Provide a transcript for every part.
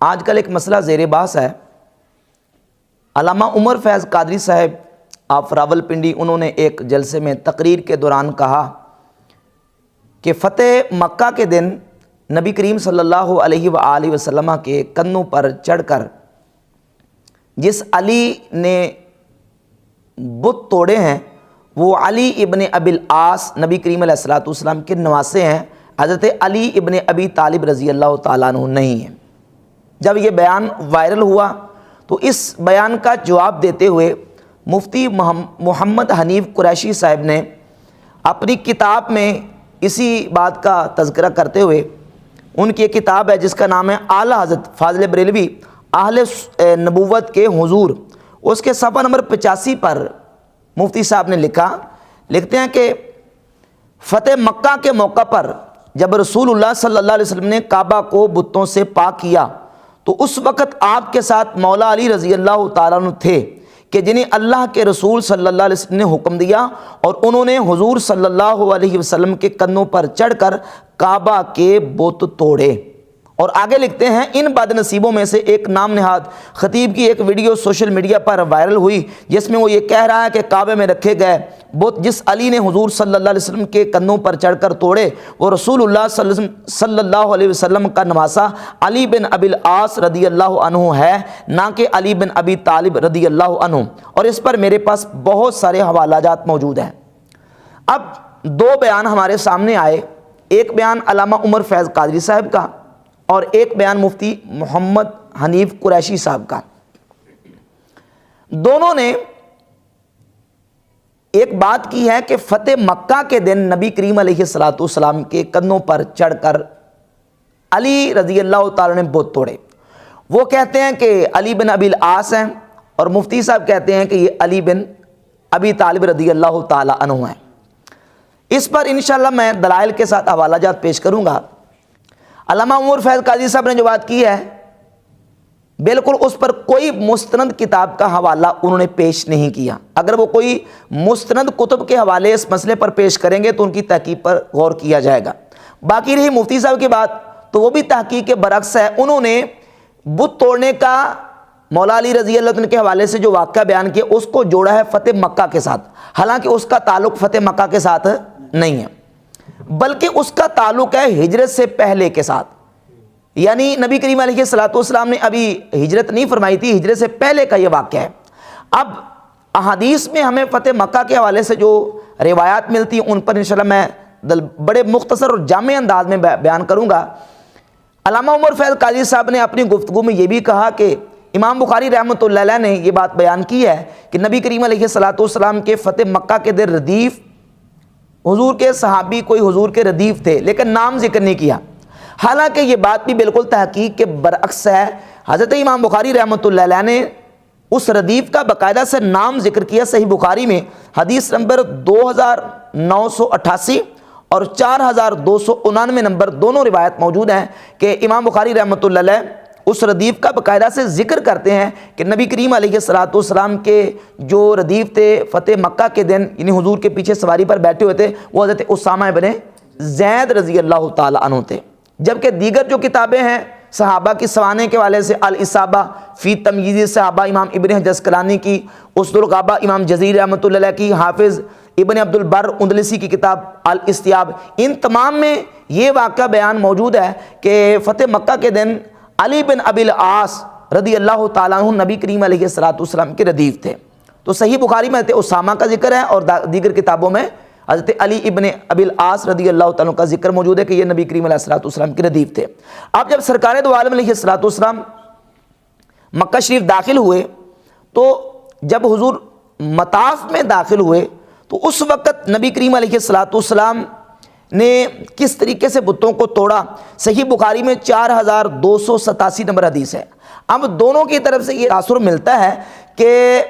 آج کل ایک مسئلہ زیر بحث ہے۔ علامہ عمر فیض قادری صاحب آپ راول پنڈی، انہوں نے ایک جلسے میں تقریر کے دوران کہا کہ فتح مکہ کے دن نبی کریم صلی اللہ علیہ وآلہ وسلم کے کندھوں پر چڑھ کر جس علی نے بت توڑے ہیں وہ علی ابن ابی العاص نبی کریم علیہ الصلوۃ والسلام کے نواسے ہیں، حضرت علی ابن ابی طالب رضی اللہ تعالیٰ عنہ نہیں ہیں۔ جب یہ بیان وائرل ہوا تو اس بیان کا جواب دیتے ہوئے مفتی محمد حنیف قریشی صاحب نے اپنی کتاب میں اسی بات کا تذکرہ کرتے ہوئے، ان کی ایک کتاب ہے جس کا نام ہے اعلیٰ حضرت فاضل بریلوی اہل نبوت کے حضور، اس کے صفحہ نمبر 85 پر مفتی صاحب نے لکھتے ہیں کہ فتح مکہ کے موقع پر جب رسول اللہ صلی اللہ علیہ وسلم نے کعبہ کو بتوں سے پاک کیا تو اس وقت آپ کے ساتھ مولا علی رضی اللہ تعالیٰ عنہ تھے کہ جنہیں اللہ کے رسول صلی اللہ علیہ وسلم نے حکم دیا اور انہوں نے حضور صلی اللہ علیہ وسلم کے کندھوں پر چڑھ کر کعبہ کے بت توڑے۔ اور آگے لکھتے ہیں ان بد نصیبوں میں سے ایک نام نہاد خطیب کی ایک ویڈیو سوشل میڈیا پر وائرل ہوئی جس میں وہ یہ کہہ رہا ہے کہ کعبے میں رکھے گئے بت جس علی نے حضور صلی اللہ علیہ وسلم کے کندھوں پر چڑھ کر توڑے وہ رسول اللہ صلی اللہ علیہ وسلم کا نواسا علی بن ابی العاص رضی اللہ عنہ ہے، نہ کہ علی بن ابی طالب رضی اللہ عنہ، اور اس پر میرے پاس بہت سارے حوالہ جات موجود ہیں۔ اب دو بیان ہمارے سامنے آئے، ایک بیان علامہ عمر فیض قادری صاحب کا اور ایک بیان مفتی محمد حنیف قریشی صاحب کا۔ دونوں نے ایک بات کی ہے کہ فتح مکہ کے دن نبی کریم علیہ الصلوۃ والسلام کے کندھوں پر چڑھ کر علی رضی اللہ تعالیٰ نے بت توڑے۔ وہ کہتے ہیں کہ علی بن ابی العاص ہیں اور مفتی صاحب کہتے ہیں کہ یہ علی بن ابی طالب رضی اللہ تعالیٰ عنہ ہیں۔ اس پر انشاءاللہ میں دلائل کے ساتھ حوالہ جات پیش کروں گا۔ علامہ عمر فیض قادری صاحب نے جو بات کی ہے بالکل اس پر کوئی مستند کتاب کا حوالہ انہوں نے پیش نہیں کیا۔ اگر وہ کوئی مستند کتب کے حوالے اس مسئلے پر پیش کریں گے تو ان کی تحقیق پر غور کیا جائے گا۔ باقی رہی مفتی صاحب کی بات تو وہ بھی تحقیق کے برعکس ہے، انہوں نے بت توڑنے کا مولا علی رضی اللہ عنہ کے حوالے سے جو واقعہ بیان کیا اس کو جوڑا ہے فتح مکہ کے ساتھ، حالانکہ اس کا تعلق فتح مکہ کے ساتھ نہیں ہے بلکہ اس کا تعلق ہے ہجرت سے پہلے کے ساتھ، یعنی نبی کریم علیہ الصلوۃ والسلام نے ابھی ہجرت نہیں فرمائی تھی، ہجرت سے پہلے کا یہ واقعہ ہے۔ اب احادیث میں ہمیں فتح مکہ کے حوالے سے جو روایات ملتی ہیں ان پر انشاءاللہ میں بڑے مختصر اور جامع انداز میں بیان کروں گا۔ علامہ عمر فیض قادری صاحب نے اپنی گفتگو میں یہ بھی کہا کہ امام بخاری رحمۃ اللہ علیہ نے یہ بات بیان کی ہے کہ نبی کریم علیہ الصلوۃ والسلام کے فتح مکہ کے دن ردیف حضور کے صحابی کوئی حضور کے ردیف تھے لیکن نام ذکر نہیں کیا، حالانکہ یہ بات بھی بالکل تحقیق کے برعکس ہے۔ حضرت امام بخاری رحمۃ اللہ علیہ نے اس ردیف کا باقاعدہ سے نام ذکر کیا، صحیح بخاری میں حدیث نمبر 2988 اور 4299 نمبر دونوں روایت موجود ہیں کہ امام بخاری رحمۃ اللہ علیہ اس ردیف کا باقاعدہ سے ذکر کرتے ہیں کہ نبی کریم علیہ الصلوۃ والسلام کے جو ردیف تھے فتح مکہ کے دن یعنی حضور کے پیچھے سواری پر بیٹھے ہوئے تھے وہ حضرت اسامہ بن زید رضی اللہ تعالیٰ عنہ تھے، جبکہ دیگر جو کتابیں ہیں صحابہ کی سوانے کے والے سے الاصابہ فی تمییز صحابہ امام ابن حجر اسقلانی کی، اسد الغابہ امام جزیری رحمۃ اللہ علیہ کی، حافظ ابن عبد البر اندلسی کی کتاب الاستیاب، ان تمام میں یہ واقعہ بیان موجود ہے کہ فتح مکہ کے دن علی بن ابی العاص رضی اللہ تعالیٰ عنہ نبی کریم علیہ الصلوۃ والسلام کے ردیف تھے۔ تو صحیح بخاری میں حضرت اسامہ کا ذکر ہے اور دیگر کتابوں میں حضرت علی ابن ابی العاص رضی اللہ تعالیٰ کا ذکر موجود ہے کہ یہ نبی کریم علیہ الصلوۃ والسلام کے ردیف تھے۔ اب جب سرکار دو عالم علیہ الصلوۃ والسلام مکہ شریف داخل ہوئے تو جب حضور مطاف میں داخل ہوئے تو اس وقت نبی کریم علیہ الصلوۃ والسلام نے کس طریقے سے بتوں کو توڑا، صحیح بخاری میں 4287 نمبر حدیث ہے۔ اب دونوں کی طرف سے یہ تاثر ملتا ہے کہ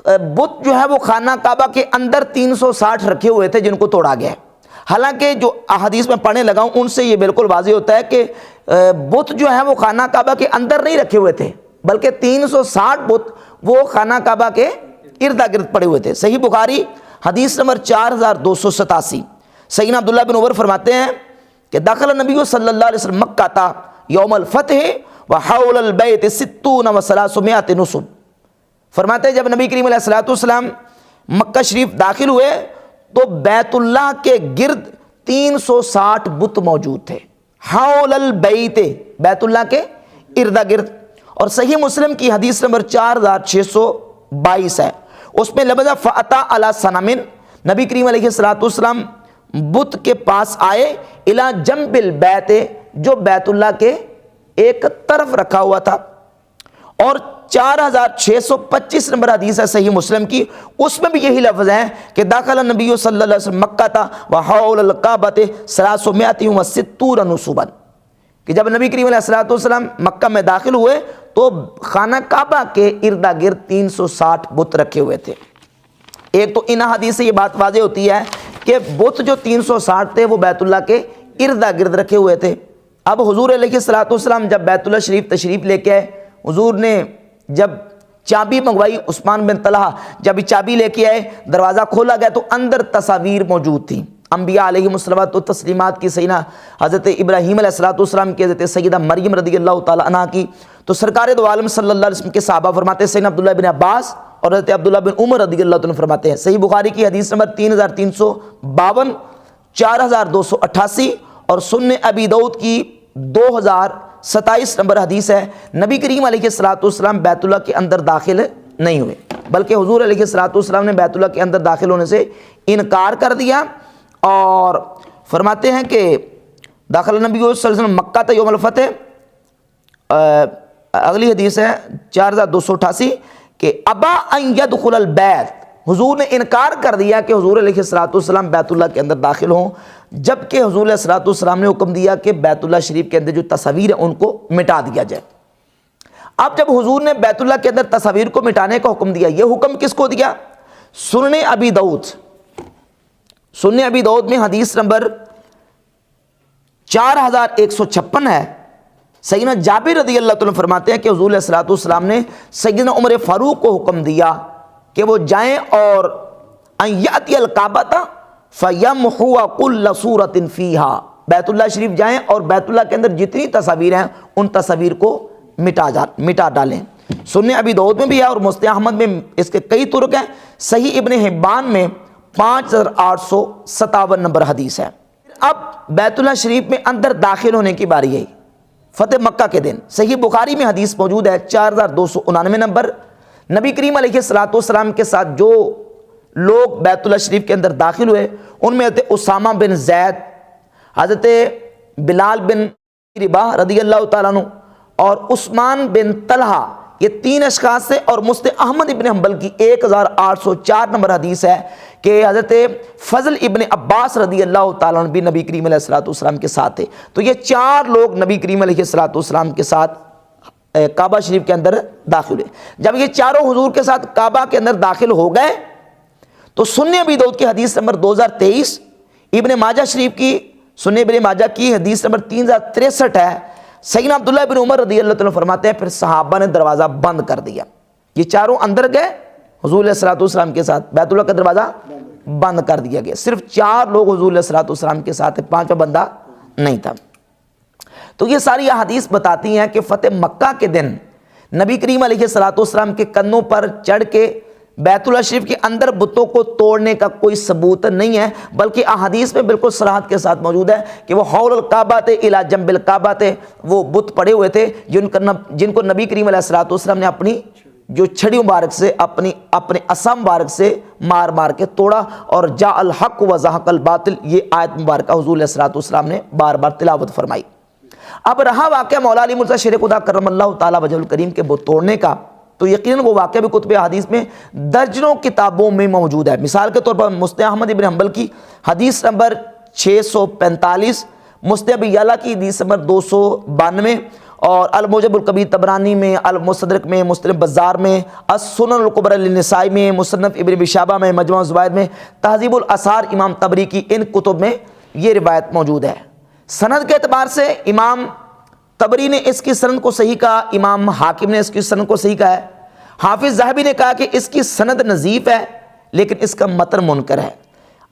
بت جو ہے وہ خانہ کعبہ کے اندر 360 رکھے ہوئے تھے جن کو توڑا گیا ہے، حالانکہ جو احادیث میں پڑھنے لگا ہوں ان سے یہ بالکل واضح ہوتا ہے کہ بت جو ہے وہ خانہ کعبہ کے اندر نہیں رکھے ہوئے تھے بلکہ 360 بت وہ خانہ کعبہ کے ارد گرد پڑے ہوئے تھے۔ صحیح بخاری حدیث نمبر 4287، سیدنا عبداللہ بن عمر فرماتے ہیں کہ داخل نبی صلی اللہ علیہ وسلم مکہ تا یوم الفتح وحول البیت 60 و 300 نصب۔ فرماتے ہیں جب نبی کریم علیہ الصلوۃ والسلام مکہ شریف داخل ہوئے تو بیت اللہ کے گرد 360 بت موجود تھے، حول البیت، بیت اللہ کے ارد گرد۔ اور صحیح مسلم کی حدیث نمبر 4622 ہے، اس میں لفظ فَأَتَى عَلَى صَنَمٍ، نبی کریم علیہ الصلوۃ والسلام بت کے پاس آئے، الی جنب البیت، جو بیت اللہ کے ایک طرف رکھا ہوا تھا۔ اور 4625 نمبر حدیث ہے صحیح مسلم کی، اس میں بھی یہی لفظ ہیں کہ داخل النبی صلی اللہ علیہ وسلم مکہ تھا وحول الکعبۃ 360 نصبا، کہ جب نبی کریم علیہ الصلوۃ والسلام مکہ میں داخل ہوئے تو خانہ کعبہ کے ارد گرد 360 بت رکھے ہوئے تھے۔ ایک تو ان حدیث سے یہ بات واضح ہوتی ہے کہ بت جو 360 تھے وہ بیت اللہ کے ارد گرد رکھے ہوئے تھے۔ اب حضور علیہ الصلوۃ والسلام جب بیت اللہ شریف تشریف لے کے آئے، حضور نے جب چابی منگوائی، عثمان بن طلحہ جب چابی لے کے آئے، دروازہ کھولا گیا تو اندر تصاویر موجود تھیں انبیاء علیہم الصلوۃ والتسلیمات کی، سیدنا حضرت ابراہیم علیہ الصلوۃ والسلام کی، حضرت سیدہ مریم رضی اللہ تعالی عنہا کی۔ تو سرکار دو عالم صلی اللہ علیہ وسلم کے صحابہ فرماتے ہیں، سیدنا عبداللہ بن عباس اور حضرت عبداللہ بن عمر رضی اللہ عنہ فرماتے ہیں، صحیح بخاری کی حدیث نمبر 3352، 4288 اور سنن ابی داؤد کی 2027 نمبر حدیث ہے، نبی کریم علیہ الصلوۃ والسلام بیت اللہ کے اندر داخل نہیں ہوئے، بلکہ حضور علیہ الصلوۃ والسلام نے بیت اللہ کے اندر داخل ہونے سے انکار کر دیا۔ اور فرماتے ہیں کہ داخل نبی صلی اللہ علیہ وسلم مکہ تھا یوم الفتح، اگلی حدیث ہے 4288 کہ ابا ان يدخل البیت، حضور نے انکار کر دیا کہ حضور علیہ الصلوۃ والسلام بیت اللہ کے اندر داخل ہوں، جبکہ حضور علیہ الصلوۃ والسلام نے حکم دیا کہ بیت اللہ شریف کے اندر جو تصاویر ہیں ان کو مٹا دیا جائے۔ اب جب حضور نے بیت اللہ کے اندر تصاویر کو مٹانے کا حکم دیا، یہ حکم کس کو دیا؟ سنن ابی داؤد، سنن ابی داؤد میں حدیث نمبر 4156 ہے، سیدنا جابر رضی اللہ عنہ فرماتے ہیں کہ حضور علیہ الصلوۃ والسلام نے سیدنا عمر فاروق کو حکم دیا کہ وہ جائیں اور ان یاتی الکعبۃ فیمحو کل صورۃ فیہا، بیت اللہ شریف جائیں اور بیت اللہ کے اندر جتنی تصاویر ہیں ان تصاویر کو مٹا ڈالیں۔ سنن ابی داؤد میں بھی ہے اور مسند احمد میں اس کے کئی طرق ہیں، صحیح ابن حبان میں 5857 نمبر حدیث ہے۔ اب بیت اللہ شریف میں اندر داخل ہونے کی باری ہے فتح مکہ کے دن، صحیح بخاری میں حدیث موجود ہے 4299 نمبر، نبی کریم علیہ الصلوۃ والسلام کے ساتھ جو لوگ بیت اللہ شریف کے اندر داخل ہوئے ان میں حضرت اسامہ بن زید، حضرت بلال بن رباح رضی اللہ تعالیٰ عنہ اور عثمان بن طلحہ، یہ 3 اشخاص سے، اور مسند احمد ابن حنبل کی 1804 نمبر حدیث ہے کہ حضرت فضل ابن عباس رضی اللہ تعالیٰ عنہ بھی نبی کریم علیہ الصلوۃ والسلام کے ساتھ تھے۔ تو یہ 4 لوگ نبی کریم علیہ الصلوۃ والسلام کے ساتھ کعبہ شریف کے اندر داخل ہوئے۔ جب یہ چاروں حضور کے ساتھ کعبہ کے اندر داخل ہو گئے تو سنن ابی داؤد کی حدیث نمبر 2023، ابن ماجہ شریف کی، سنن ابن ماجہ کی حدیث نمبر 3063 ہے، سیدنا عبداللہ بن عمر رضی اللہ عنہ فرماتے ہیں پھر صحابہ نے دروازہ بند کر دیا، یہ چاروں اندر گئے حضور علیہ الصلوۃ والسلام کے ساتھ، بیت اللہ کا دروازہ بند کر دیا گیا، صرف 4 لوگ حضور علیہ الصلوۃ والسلام کے ساتھ، 5واں بندہ نہیں تھا۔ تو یہ ساری احادیث بتاتی ہیں کہ فتح مکہ کے دن نبی کریم علیہ الصلوۃ والسلام کے کندھوں پر چڑھ کے بیت اللہ شریف کے اندر بتوں کو توڑنے کا کوئی ثبوت نہیں ہے، بلکہ احادیث میں بالکل صراحت کے ساتھ موجود ہے کہ وہ حول الکعبۃ الی جنب الکعبۃ، وہ بت پڑے ہوئے تھے جن کو نبی کریم علیہ الصلوۃ والسلام نے اپنی جو چھڑی مبارک سے، اپنے عصا مبارک سے مار مار کے توڑا، اور جاء الحق وزہق الباطل، یہ آیت مبارکہ حضور علیہ الصلوۃ والسلام نے بار بار تلاوت فرمائی۔ اب رہا واقعہ مولا علی مرزا شیر خدا کرم اللہ تعالیٰ وجہ الکریم کے بت توڑنے کا، تو یقیناً وہ واقعہ بھی کتب حدیث میں درجنوں کتابوں میں موجود ہے۔ مثال کے طور پر مسند احمد ابن حنبل کی حدیث نمبر 645، مسند ابی یعلا کی حدیث نمبر 292، اور المعجم الکبیر طبرانی میں، المستدرک میں، مسند بزار میں، السنن الکبری للنسائی میں، مصنف ابن ابی شیبہ میں، مجموع الزوائد میں، تہذیب الاثار امام طبری کی، ان کتب میں یہ روایت موجود ہے۔ سند کے اعتبار سے امام طبری نے اس کی سند کو صحیح کہا، امام حاکم نے اس کی سند کو صحیح کہا ہے، حافظ ذہبی نے کہا کہ اس کی سند نظیف ہے لیکن اس کا متن منکر ہے۔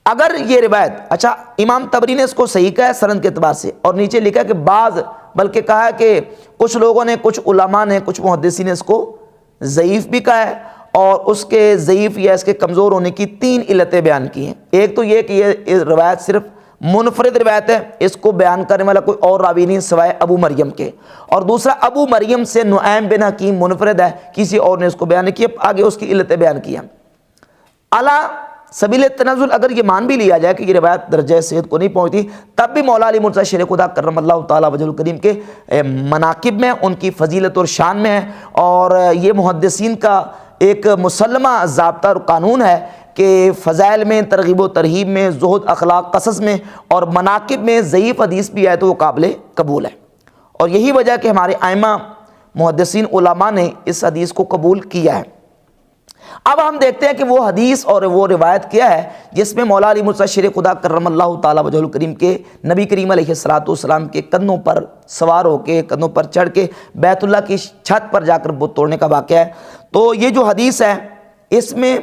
اگر یہ روایت، اچھا امام طبری نے اس کو صحیح کہا ہے سند کے اعتبار سے، اور نیچے لکھا کہ بعض بلکہ کہا ہے کہ کچھ لوگوں نے، کچھ علماء نے، کچھ محدثین نے اس کو ضعیف بھی کہا ہے، اور اس کے ضعیف یا اس کے کمزور ہونے کی 3 علتیں بیان کی ہیں۔ ایک تو یہ کہ یہ روایت صرف منفرد روایت ہے، اس کو بیان کرنے والا کوئی اور راوی نہیں سوائے ابو مریم کے، اور دوسرا ابو مریم سے نعیم بن حکیم منفرد ہے، کسی اور نے اس کو بیان نہیں کیا، آگے اس کی علتیں بیان کی ہیں۔ اعلیٰ سبیل تنزل اگر یہ مان بھی لیا جائے کہ یہ روایت درجہ صحت کو نہیں پہنچتی، تب بھی مولا علی مرتضیٰ شیر خدا کرم اللہ تعالیٰ وجہ الکریم کے مناقب میں، ان کی فضیلت اور شان میں ہے، اور یہ محدثین کا ایک مسلمہ ضابطہ اور قانون ہے کہ فضائل میں، ترغیب و ترہیب میں، زہد، اخلاق، قصص میں اور مناقب میں ضعیف حدیث بھی ہے تو وہ قابل قبول ہے، اور یہی وجہ کہ ہمارے ائمہ محدثین علماء نے اس حدیث کو قبول کیا ہے۔ اب ہم دیکھتے ہیں کہ وہ حدیث اور وہ روایت کیا ہے جس میں مولا علی مرتضیٰ شیر خدا کرم اللہ تعالیٰ وجہ الکریم کے نبی کریم علیہ السلام کے کندھوں پر سوار ہو کے، کندھوں پر چڑھ کے بیت اللہ کی چھت پر جا کر بت توڑنے کا واقعہ ہے۔ تو یہ جو حدیث ہے اس میں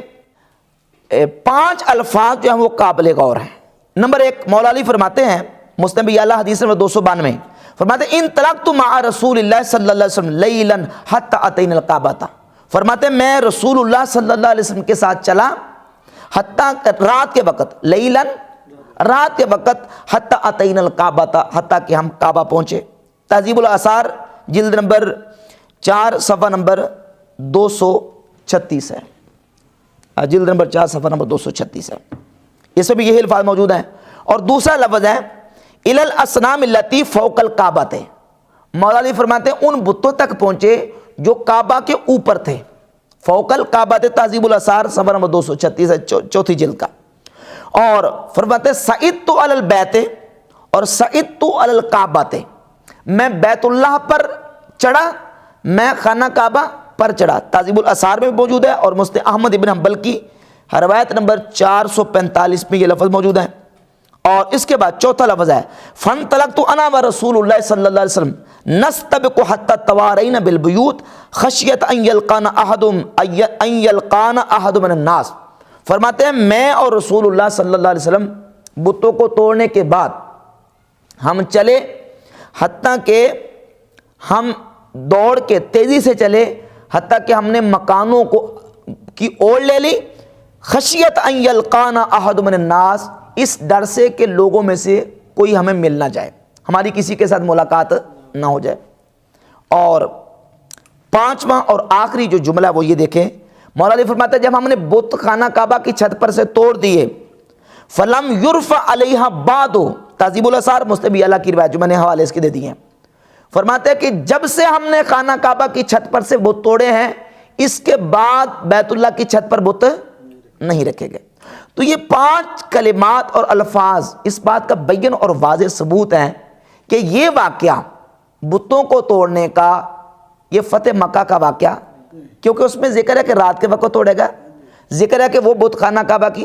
5 الفاظ جو ہیں وہ قابل غور ہیں۔ نمبر 1، مولا علی فرماتے ہیں، مسند اعلیٰ حدیث نمبر 292، فرماتے ہیں انطلقت مع رسول اللہ صلی اللہ علیہ وسلم لیلا حتی اتینا الکعبہ، فرماتے ہیں میں رسول اللہ صلی اللہ علیہ وسلم کے ساتھ چلا حتیٰ رات کے وقت، لیلاً رات کے وقت، حتی اتینا الکعبہ، حتیٰ کہ ہم کعبہ پہنچے۔ تہذیب الاثار جلد نمبر 4 صفحہ نمبر 236 ہے، جلد نمبر 4 صفحہ نمبر 236 ہے، اس میں بھی یہی الفاظ موجود ہیں۔ اور دوسرا لفظ ہے الی الاصنام التی فوق الکعبہ، مولا علی فرماتے ہیں ان بتوں تک پہنچے جو کعبہ کے اوپر تھے، فوق الکعبہ، تہذیب الاثار صفحہ نمبر 236 ہے، 4 جلد کا۔ اور فرماتے ہیں صعدت علی البیت اور صعدت علی الکعبہ، میں بیت اللہ پر چڑھا، میں خانہ کعبہ پر چڑھا، تہذیب الاثار میں موجود ہے، اور مسند احمد ابن حنبل کی روایت نمبر 445 میں یہ لفظ موجود ہے۔ اور اس کے بعد چوتھا لفظ ہے فانطلقت انا ورسول اللہ صلی اللہ علیہ وسلم نستبق حتى توارينا بالبيوت خشیت ان يلقانا احد من الناس، فرماتے ہیں میں اور رسول اللہ صلی اللہ علیہ وسلم بتوں کو توڑنے کے بعد ہم چلے، حتیٰ کہ ہم دوڑ کے تیزی سے چلے، حتیٰ کہ ہم نے مکانوں کی اوڑ لے لی، خشیت ان یلقانا احد من الناس، اس ڈر سے کہ لوگوں میں سے کوئی ہمیں مل نہ جائے، ہماری کسی کے ساتھ ملاقات نہ ہو جائے۔ اور 5واں اور آخری جو جملہ وہ یہ دیکھیں، مولا علی فرماتے ہیں جب ہم نے بت خانہ کعبہ کی چھت پر سے توڑ دیے، فلم یرفع علیہا بعد، تہذیب الاثار مسند اعلیٰ کی روایت جو میں نے حوالے اس کے دے دی ہیں، فرماتے ہیں کہ جب سے ہم نے خانہ کعبہ کی چھت پر سے بت توڑے ہیں، اس کے بعد بیت اللہ کی چھت پر بت نہیں رکھے گئے۔ تو یہ 5 کلمات اور الفاظ اس بات کا بین اور واضح ثبوت ہیں کہ یہ واقعہ بتوں کو توڑنے کا، یہ فتح مکہ کا واقعہ، کیونکہ اس میں ذکر ہے کہ رات کے وقت توڑے گا، ذکر ہے کہ وہ بت خانہ کعبہ کی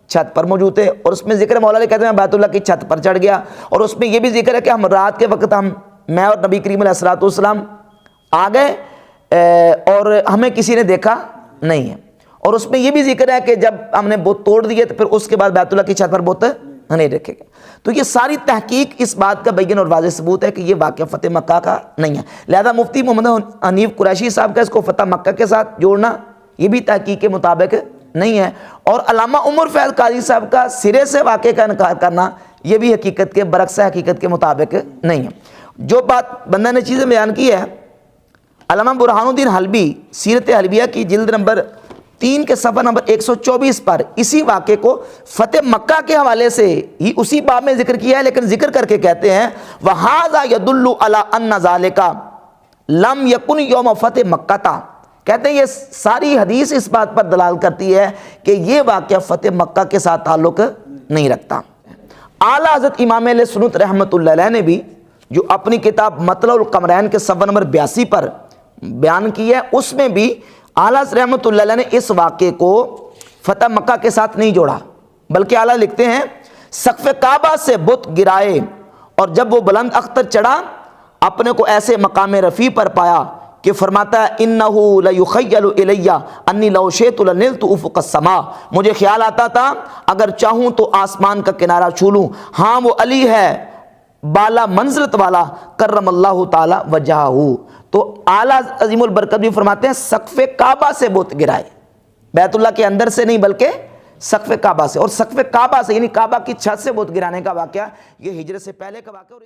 چھت پر موجود تھے، اور اس میں ذکر ہے مولا علی کہتے ہیں بیت اللہ کی چھت پر چڑھ گیا، اور اس میں یہ بھی ذکر ہے کہ ہم رات کے وقت میں اور نبی کریم علیہ السلام آ گئے اور ہمیں کسی نے دیکھا نہیں ہے، اور اس میں یہ بھی ذکر ہے کہ جب ہم نے بت توڑ دیے تو پھر اس کے بعد بیت اللہ کی چھت پر بت نہیں رکھے گئے۔ تو یہ ساری تحقیق اس بات کا بین اور واضح ثبوت ہے کہ یہ واقعہ فتح مکہ کا نہیں ہے، لہذا مفتی محمد حنیف قریشی صاحب کا اس کو فتح مکہ کے ساتھ جوڑنا یہ بھی تحقیق کے مطابق نہیں ہے، اور علامہ عمر فیض قادری صاحب کا سرے سے واقعے کا انکار کرنا یہ بھی حقیقت کے برعکس حقیقت کے مطابق نہیں ہے۔ جو بات بندہ نے چیزیں بیان کی ہے، علامہ برہان الدین حلبی سیرت حلبیہ کی جلد نمبر 3 کے صفحہ نمبر 124 پر اسی واقعے کو فتح مکہ کے حوالے سے ہی اسی باب میں ذکر کیا ہے، لیکن ذکر کر کے کہتے ہیں وَهَذَا يَدُلُّ عَلَىٰ أَنَّ ذَلِكَ لَمْ يَكُنْ يَوْمَ فَتْحِ مَكَّةَ، کہتے ہیں یہ ساری حدیث اس بات پر دلال کرتی ہے کہ یہ واقعہ فتح مکہ کے ساتھ تعلق نہیں رکھتا۔ اعلیٰ حضرت امام اہل سنت رحمۃ اللہ علیہ نے بھی جو اپنی کتاب مطلع القمرین کے صفحہ نمبر 82 پر بیان کی ہے، اس میں بھی اعلیٰ رحمۃ اللہ علیہ نے اس واقعے کو فتح مکہ کے ساتھ نہیں جوڑا، بلکہ اعلیٰ لکھتے ہیں سقف کعبہ سے بت گرائے، اور جب وہ بلند اختر چڑھا اپنے کو ایسے مقام رفیع پر پایا کہ فرماتا ہے انہو لیخیل الی انی لو شئت لنلت افق السماء، مجھے خیال آتا تھا اگر چاہوں تو آسمان کا کنارہ چھو لوں، ہاں وہ علی ہے بالا منزلت والا کرم اللہ تعالی وجہہ، تو اعلیٰ عظیم البرکت بھی فرماتے ہیں سقف کعبہ سے بت گرائے، بیت اللہ کے اندر سے نہیں بلکہ سقف کعبہ سے، اور سقف کعبہ سے یعنی کعبہ کی چھت سے بت گرانے کا واقعہ یہ ہجرت سے پہلے کا واقعہ. اور